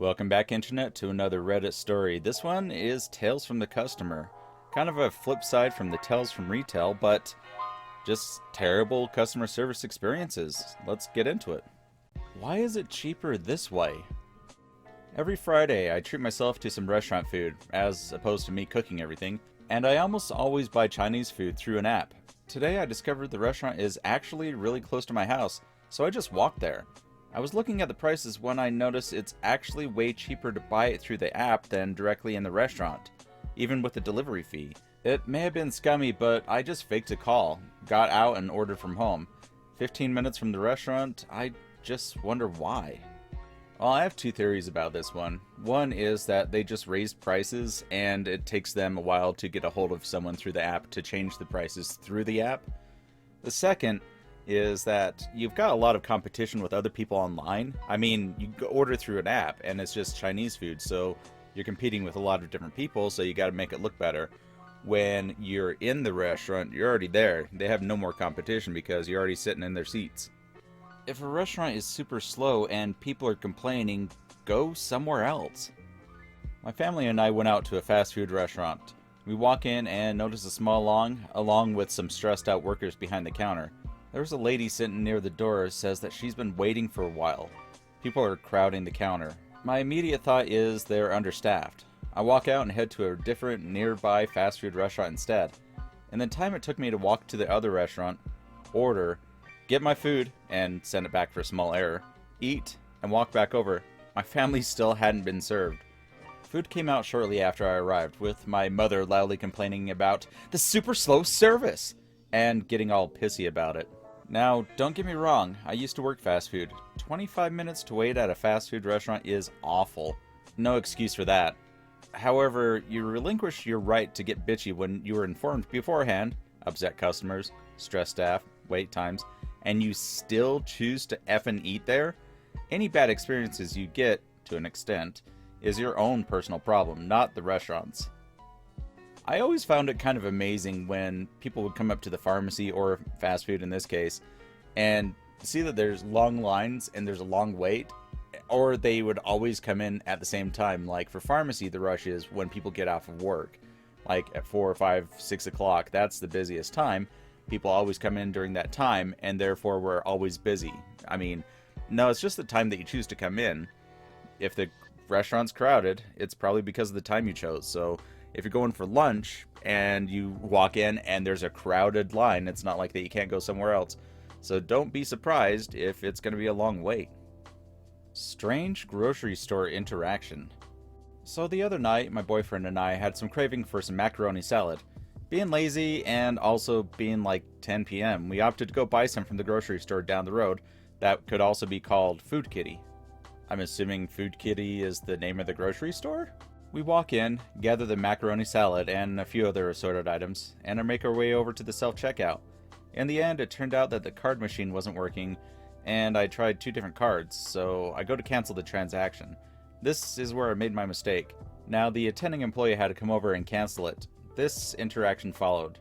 Welcome back, Internet, to another Reddit story. This one is Tales from the Customer. Kind of a flip side from the Tales from Retail, but just terrible customer service experiences. Let's get into it. Why is it cheaper this way? Every Friday, I treat myself to some restaurant food, as opposed to me cooking everything, and I almost always buy Chinese food through an app. Today, I discovered the restaurant is actually really close to my house, so I just walked there. I was looking at the prices when I noticed it's actually way cheaper to buy it through the app than directly in the restaurant, even with the delivery fee. It may have been scummy, but I just faked a call, got out and ordered from home. 15 minutes from the restaurant, I just wonder why. Well, I have two theories about this one. One is that they just raised prices and it takes them a while to get a hold of someone through the app to change the prices through the app. The second is that you've got a lot of competition with other people online. I mean, you go order through an app and it's just Chinese food, so you're competing with a lot of different people, so you got to make it look better. When you're in the restaurant, you're already there. They have no more competition because you're already sitting in their seats. If a restaurant is super slow and people are complaining, go somewhere else. My family and I went out to a fast food restaurant. We walk in and notice a small lawn, along with some stressed out workers behind the counter. There's a lady sitting near the door who says that she's been waiting for a while. People are crowding the counter. My immediate thought is they're understaffed. I walk out and head to a different nearby fast food restaurant instead. In the time it took me to walk to the other restaurant, order, get my food, and send it back for a small error, eat, and walk back over, my family still hadn't been served. Food came out shortly after I arrived, with my mother loudly complaining about the super slow service and getting all pissy about it. Now, don't get me wrong, I used to work fast food. 25 minutes to wait at a fast food restaurant is awful. No excuse for that. However, you relinquish your right to get bitchy when you were informed beforehand, upset customers, stressed staff, wait times, and you still choose to effing eat there? Any bad experiences you get, to an extent, is your own personal problem, not the restaurant's. I always found it kind of amazing when people would come up to the pharmacy, or fast food in this case, and see that there's long lines and there's a long wait, or they would always come in at the same time. Like for pharmacy, the rush is when people get off of work, like at 4 or 5, 6 o'clock. That's the busiest time. People always come in during that time, and therefore we're always busy. I mean, no, it's just the time that you choose to come in. If the restaurant's crowded, it's probably because of the time you chose. So if you're going for lunch and you walk in and there's a crowded line, it's not like that you can't go somewhere else. So don't be surprised if it's going to be a long wait. Strange grocery store interaction. So the other night, my boyfriend and I had some craving for some macaroni salad. Being lazy and also being like 10 p.m., we opted to go buy some from the grocery store down the road that could also be called Food Kitty. I'm assuming Food Kitty is the name of the grocery store? We walk in, gather the macaroni salad and a few other assorted items, and make our way over to the self-checkout. In the end, it turned out that the card machine wasn't working, and I tried 2 different cards, so I go to cancel the transaction. This is where I made my mistake. Now, the attending employee had to come over and cancel it. This interaction followed.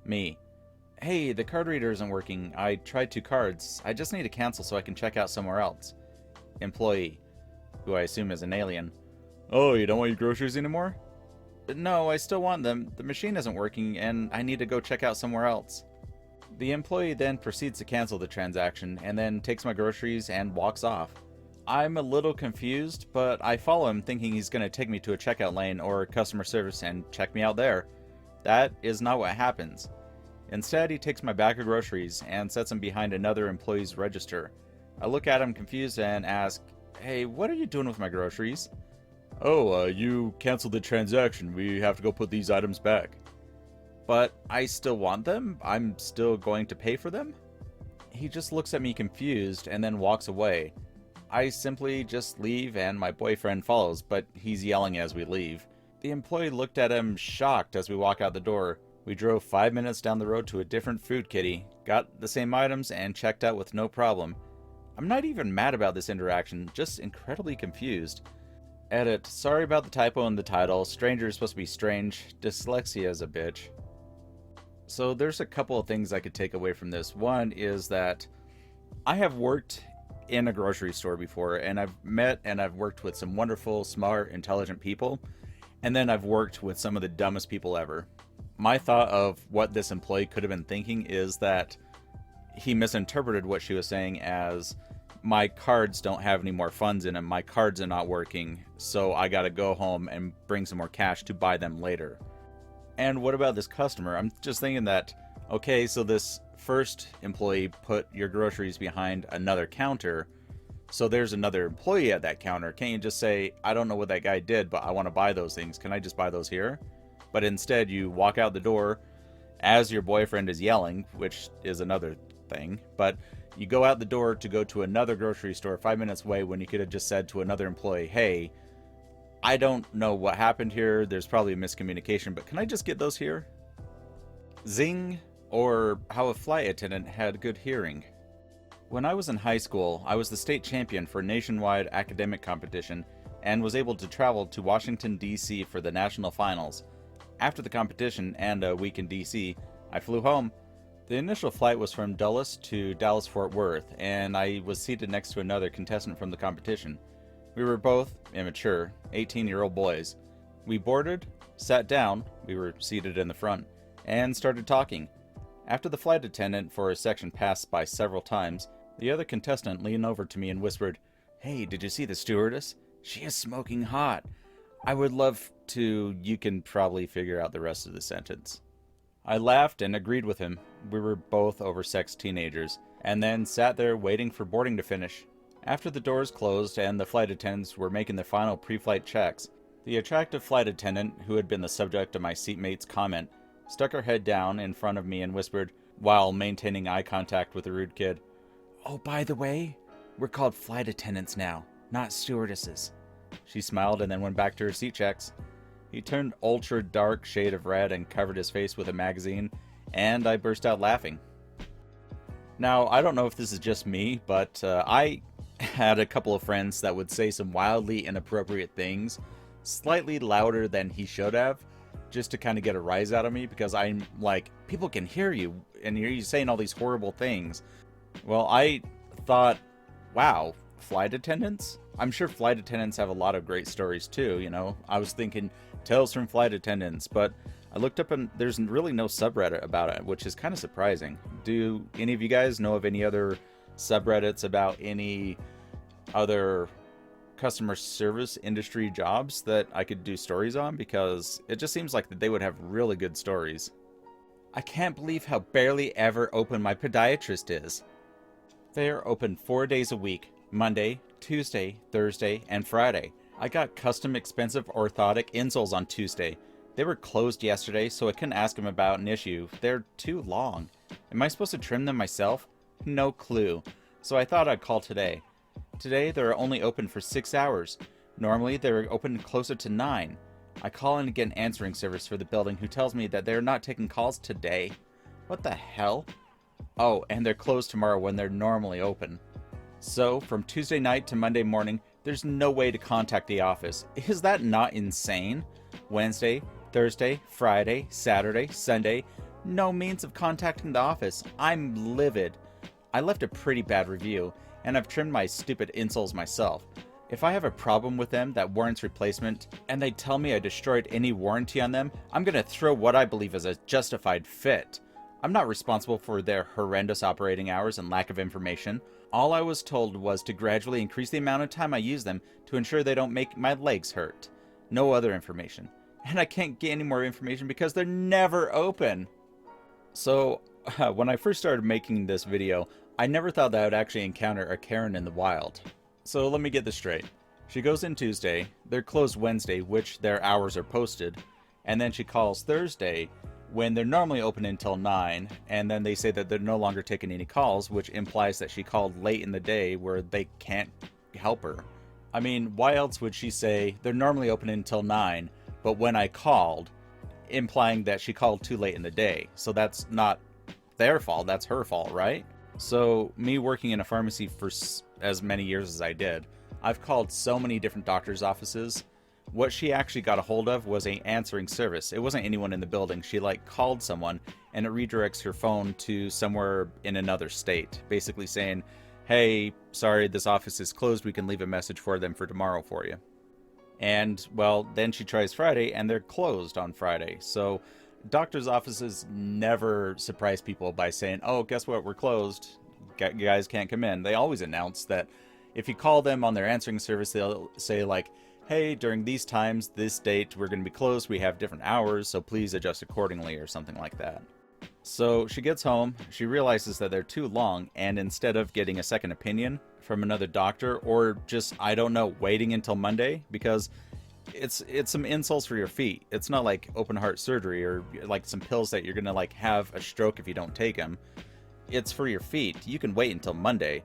Me. Hey, the card reader isn't working. I tried 2 cards. I just need to cancel so I can check out somewhere else. Employee, who I assume is an alien. Oh, you don't want your groceries anymore? No, I still want them. The machine isn't working, and I need to go check out somewhere else. The employee then proceeds to cancel the transaction, and then takes my groceries and walks off. I'm a little confused, but I follow him thinking he's going to take me to a checkout lane or customer service and check me out there. That is not what happens. Instead, he takes my bag of groceries and sets them behind another employee's register. I look at him confused and ask, "Hey, what are you doing with my groceries?" "Oh, you canceled the transaction. We have to go put these items back." "But I still want them? I'm still going to pay for them?" He just looks at me confused and then walks away. I simply just leave and my boyfriend follows, but he's yelling as we leave. The employee looked at him shocked as we walk out the door. We drove 5 minutes down the road to a different Food Kitty, got the same items, and checked out with no problem. I'm not even mad about this interaction, just incredibly confused. Edit, sorry about the typo in the title. Stranger is supposed to be strange. Dyslexia is a bitch. So there's a couple of things I could take away from this. One is that I have worked in a grocery store before, and I've met and I've worked with some wonderful, smart, intelligent people, and then I've worked with some of the dumbest people ever. My thought of what this employee could have been thinking is that he misinterpreted what she was saying as, my cards don't have any more funds in them, my cards are not working, so I gotta go home and bring some more cash to buy them later. And what about this customer? I'm just thinking that, okay, so this first employee put your groceries behind another counter, so there's another employee at that counter. Can't you just say, I don't know what that guy did, but I want to buy those things, can I just buy those here? But instead you walk out the door as your boyfriend is yelling, which is another thing, but you go out the door to go to another grocery store 5 minutes away when you could have just said to another employee, hey, I don't know what happened here, there's probably a miscommunication, but can I just get those here? Zing, or how a flight attendant had good hearing. When I was in high school, I was the state champion for a nationwide academic competition and was able to travel to Washington, D.C. for the national finals. After the competition and a week in D.C., I flew home. The initial flight was from Dulles to Dallas-Fort Worth, and I was seated next to another contestant from the competition. We were both immature, 18-year-old boys. We boarded, sat down, we were seated in the front, and started talking. After the flight attendant for a section passed by several times, the other contestant leaned over to me and whispered, "Hey, did you see the stewardess? She is smoking hot. I would love to..." You can probably figure out the rest of the sentence. I laughed and agreed with him. We were both oversexed teenagers, and then sat there waiting for boarding to finish. After the doors closed and the flight attendants were making their final pre-flight checks, the attractive flight attendant, who had been the subject of my seatmate's comment, stuck her head down in front of me and whispered, while maintaining eye contact with the rude kid, "Oh, by the way, we're called flight attendants now, not stewardesses." She smiled and then went back to her seat checks. He turned ultra dark shade of red and covered his face with a magazine, and I burst out laughing. Now, I don't know if this is just me, but I had a couple of friends that would say some wildly inappropriate things, slightly louder than he should have, just to kind of get a rise out of me, because I'm like, people can hear you, and hear you saying all these horrible things. Well, I thought, wow, flight attendants? I'm sure flight attendants have a lot of great stories too, you know. I was thinking Tales from Flight Attendants, but I looked up and there's really no subreddit about it, which is kind of surprising. Do any of you guys know of any other subreddits about any other customer service industry jobs that I could do stories on? Because it just seems like that they would have really good stories. I can't believe how barely ever open my podiatrist is. They are open 4 days a week, Monday, Tuesday, Thursday, and Friday. I got custom expensive orthotic insoles on Tuesday. They were closed yesterday, so I couldn't ask them about an issue. They're too long. Am I supposed to trim them myself? No clue. So I thought I'd call today. Today, they're only open for 6 hours. Normally, they're open closer to 9. I call in to get an answering service for the building who tells me that they're not taking calls today. What the hell? Oh, and they're closed tomorrow when they're normally open. So, from Tuesday night to Monday morning, there's no way to contact the office. Is that not insane? Wednesday, Thursday, Friday, Saturday, Sunday, no means of contacting the office. I'm livid. I left a pretty bad review, and I've trimmed my stupid insoles myself. If I have a problem with them that warrants replacement, and they tell me I destroyed any warranty on them, I'm gonna throw what I believe is a justified fit. I'm not responsible for their horrendous operating hours and lack of information. All I was told was to gradually increase the amount of time I use them to ensure they don't make my legs hurt. No other information. And I can't get any more information because they're never open. So, when I first started making this video, I never thought that I would actually encounter a Karen in the wild. So let me get this straight. She goes in Tuesday, they're closed Wednesday, which their hours are posted, and then she calls Thursday, when they're normally open until 9, and then they say that they're no longer taking any calls, which implies that she called late in the day where they can't help her. I mean, why else would she say they're normally open until 9, but when I called, implying that she called too late in the day? So that's not their fault, that's her fault, right? So, me working in a pharmacy for as many years as I did, I've called so many different doctors' offices. What she actually got a hold of was an answering service. It wasn't anyone in the building. She called someone and it redirects her phone to somewhere in another state, basically saying, hey, sorry, this office is closed. We can leave a message for them for tomorrow for you. And, well, then she tries Friday, and they're closed on Friday. So doctor's offices never surprise people by saying, oh, guess what, we're closed. You guys can't come in. They always announce that if you call them on their answering service, they'll say, like, hey, during these times, this date, we're going to be closed. We have different hours, so please adjust accordingly, or something like that. So she gets home, she realizes that they're too long, and instead of getting a second opinion from another doctor, or just, I don't know, waiting until Monday, because it's some insults for your feet. It's not like open heart surgery or like some pills that you're gonna like have a stroke if you don't take them. It's for your feet. You can wait until Monday.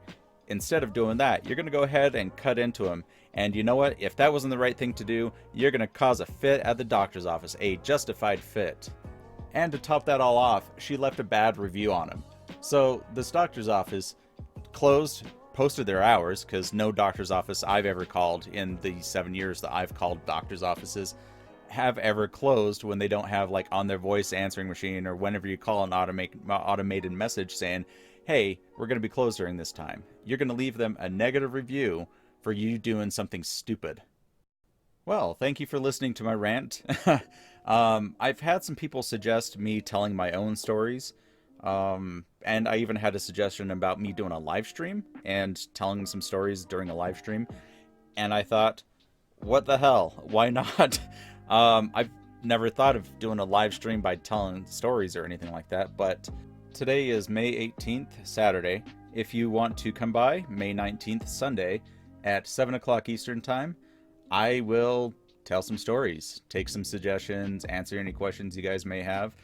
Instead of doing that, you're gonna go ahead and cut into them. And you know what? If that wasn't the right thing to do, you're gonna cause a fit at the doctor's office, a justified fit. And to top that all off, she left a bad review on him. So this doctor's office closed, posted their hours, because no doctor's office I've ever called in the 7 years that I've called doctor's offices have ever closed when they don't have like on their voice answering machine, or whenever you call an automated message saying, hey, we're going to be closed during this time. You're going to leave them a negative review for you doing something stupid. Well, thank you for listening to my rant. I've had some people suggest me telling my own stories. And I even had a suggestion about me doing a live stream and telling some stories during a live stream. And I thought, what the hell? Why not? I've never thought of doing a live stream by telling stories or anything like that. But today is May 18th, Saturday. If you want to come by, May 19th, Sunday, at 7 o'clock Eastern Time, I will tell some stories, take some suggestions, answer any questions you guys may have,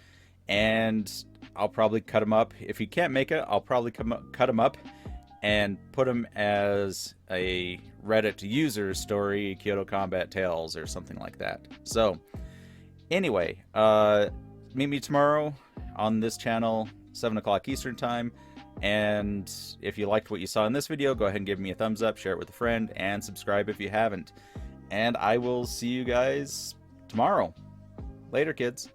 and I'll probably cut them up. If you can't make it, I'll probably cut them up and put them as a Reddit user story, KyotoKombat Tales, or something like that. So, anyway, meet me tomorrow on this channel, 7 o'clock Eastern Time. And if you liked what you saw in this video, go ahead and give me a thumbs up, share it with a friend, and subscribe if you haven't. And I will see you guys tomorrow. Later, kids.